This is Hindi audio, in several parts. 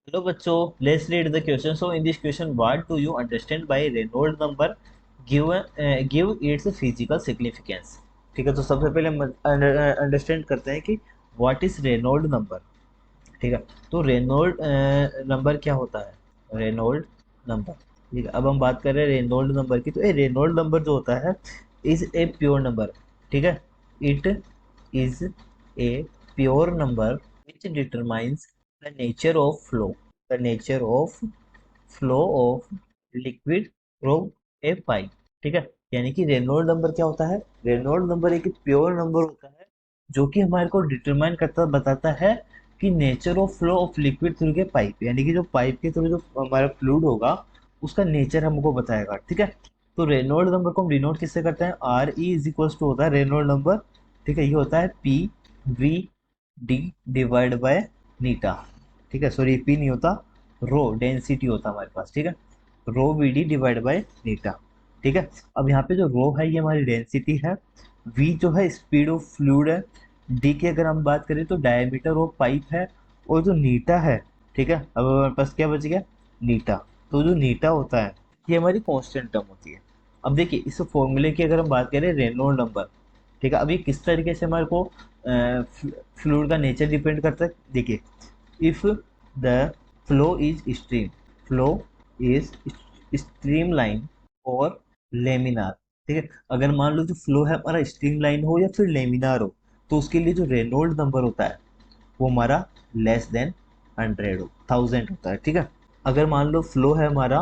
हेलो बच्चों, let's read the question. So in this question, what do you understand by Reynold number? Give give its physical significance. ठीक है, तो सबसे पहले हम अंडरस्टैंड करते हैं कि व्हाट इज रेनॉल्ड नंबर. ठीक है, तो रेनॉल्ड नंबर क्या होता है? Reynold number. ठीक है, अब हम बात कर रहे हैं रेनॉल्ड नंबर की. तो ये रेनॉल्ड नंबर जो होता है इज ए प्योर नंबर. ठीक है, it is a pure number which determines the nature of flow. The nature of flow of liquid through a pipe. ठीक है, यानी कि रेनॉल्ड नंबर क्या होता है? रेनॉल्ड नंबर एक प्योर नंबर होता है जो कि हमारे को डिटरमाइन करता बताता है कि nature of flow of liquid through के पाइप, यानी कि जो पाइप के थ्रू जो हमारा फ्लूइड होगा उसका नेचर हमको बताएगा. ठीक है, तो रेनॉल्ड नंबर को हम डिनोट किससे करते हैं? R E is equals to होता है रेनॉल्ड नंबर. ठीक है, ये होता है P V D divide by नीटा. ठीक है, सॉरी पी नहीं होता, रो डेंसिटी होता है हमारे पास. ठीक है, रो वी डी डिवाइड बाय नीटा. ठीक है, अब यहाँ पे जो रो है ये हमारी डेंसिटी है, वी जो है स्पीड ऑफ फ्लूइड है, डी की अगर हम बात करें तो डायमीटर ऑफ पाइप है, और जो नीटा है, ठीक है, अब हमारे पास क्या बच गया? नीटा. तो जो नीटा होता है ये हमारी कांस्टेंट टर्म होती है. अब देखिए इस फॉर्मूले की अगर हम बात करें रेनॉल्ड नंबर, ठीक है, अभी किस तरीके से हमारे को फ्लूइड का नेचर डिपेंड करता है. देखिए, if the flow is stream, flow is stream line और लेमिनार. ठीक है, अगर मान लो जो फ्लो है हमारा स्ट्रीम लाइन हो या फिर लेमिनार हो, तो उसके लिए जो रेनॉल्ड नंबर होता है वो हमारा लेस देन 100 हो, 1000 होता है. ठीक है, अगर मान लो फ्लो है हमारा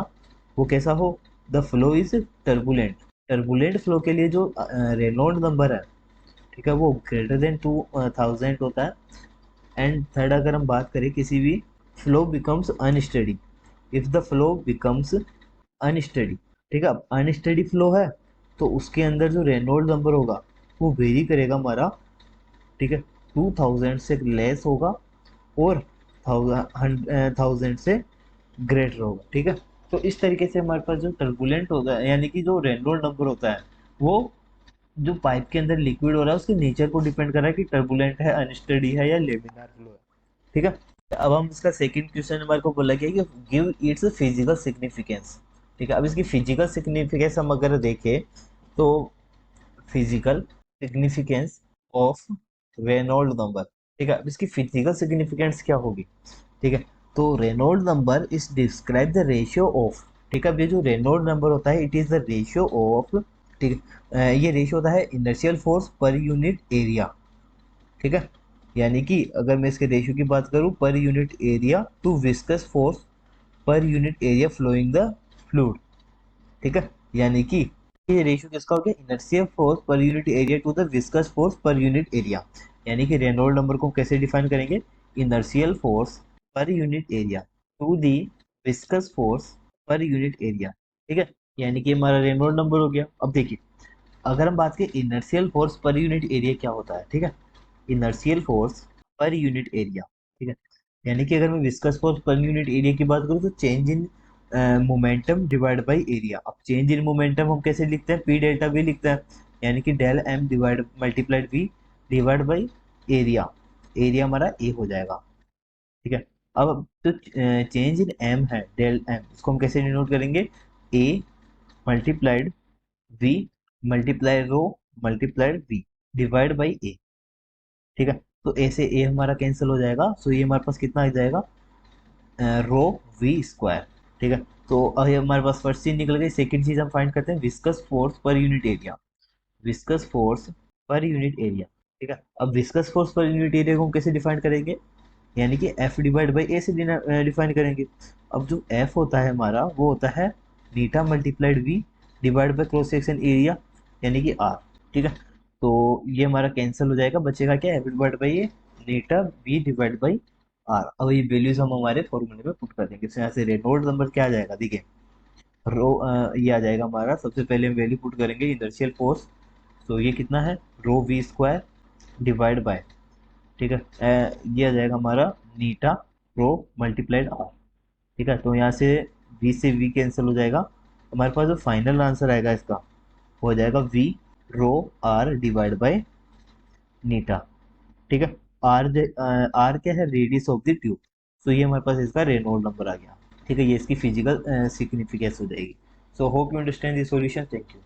वो कैसा हो? The flow is turbulent. Turbulent flow के लिए जो रेनॉल्ड नंबर है, ठीक है, वो ग्रेटर देन 2000 होता है. एंड थर्ड, अगर हम बात करें किसी भी flow becomes unsteady, if the flow becomes unsteady. ठीक है, अब अनस्टडी फ्लो है तो उसके अंदर जो रेनॉल्ड नंबर होगा वो वेरी करेगा हमारा. ठीक है, 2000 से लेस होगा और 1000 से ग्रेटर होगा. ठीक है, तो इस तरीके से हमारे पास जो टर्बुलेंट होगा यानी कि जो रेनॉल्ड नंबर होता है वो जो पाइप के अंदर लिक्विड हो रहा है उसके नेचर को डिपेंड कर रहा है कि टर्बुलेंट है, अनस्टडी है या लेमिनार फ्लो है. ठीक है, अब हम इसका सेकंड क्वेश्चन हमारे को बोला गया कि गिव इट्स फिजिकल सिग्निफिकेंस. ठीक है, अब इसकी फिजिकल सिग्निफिकेंस हम अगर देखें तो physical significance of Reynold number. ठीक है, अब इसकी फिजिकल सिग्निफिकेंस क्या होगी? ठीक है, तो Reynold number is describe the ratio of. ठीक है, अब ये जो रेनॉल्ड नंबर होता है it is the ratio of. ठीक है, ये रेशियो होता है inertial force per unit area. ठीक है, यानी कि अगर मैं इसके रेशियो की बात करूं per unit area to viscous force per unit area flowing the fluid. ठीक है, यानी कि ये रेशियो किसका हो गया? Inertial force per unit area to the viscous force per unit area. यानी कि रेनॉल्ड नंबर को कैसे डिफाइन करेंगे? Inertial force per unit area to the viscous force per unit area. ठीक है, यानी कि हमारा रेनॉल्ड नंबर हो गया. अब देखिए, अगर हम बात करें inertial force per unit area क्या होता है, ठीक है, inertial force per unit area. ठीक है, यानी कि अगर मैं viscous force per unit area की बात करूँ तो change in momentum divide by area. अब चेंज इन मोमेंटम हम कैसे लिखते हैं? पी डेल्टा वी लिखते हैं, यानी कि del M divide multiplied V divide by area. Area हमारा ए हो जाएगा. ठीक है, अब तो चेंज इन एम है डेल एम, इसको हम कैसे डिनोट करेंगे? A multiplied V multiply rho multiplied V divide by A. ठीक है, तो ए से ए हमारा कैंसिल हो जाएगा, सो ये हमारे पास कितना आ जाएगा? रो वी स्क्वायर. ठीक है, तो अब ये हमारे पास फर्स्ट चीज निकल गई. सेकंड चीज हम फाइंड करते हैं viscous force per unit area. Viscous force per unit area. ठीक है, अब viscous force per unit area को हम कैसे डिफाइन करेंगे? यानी कि एफ डिवाइड बाई ए से डिफाइन करेंगे. अब जो एफ होता है हमारा वो होता है नीटा multiplied V divide by cross section area, यानी कि आर. ठीक है, तो ये हमारा कैंसिल हो जाएगा, बचेगा क्या? F divide by A eta V divide by R. अब ये वैल्यूज हम हमारे फॉर्मूले में पुट कर देंगे. तो यहाँ से रेनॉल्ड नंबर क्या आ जाएगा? देखिए, रो ये आ जाएगा हमारा. सबसे पहले हम वैल्यू पुट करेंगे इनर्शियल फोर्स, तो ये कितना है? रो वी स्क्वायर डिवाइड बाय. ठीक है, ये आ जाएगा हमारा नीटा रो मल्टीप्लाइड आर. ठीक है, तो यहाँ से वी कैंसिल हो जाएगा. हमारे पास जो फाइनल आंसर आएगा इसका वो हो जाएगा V rho R divide by नीटा. ठीक है, आर आर क्या है? Radius of the tube. तो ये हमारे पास इसका रेनॉल्ड नंबर आ गया। ठीक है, ये इसकी फिजिकल सिग्निफिकेंस हो जाएगी। So hope you understand this solution. Thank you.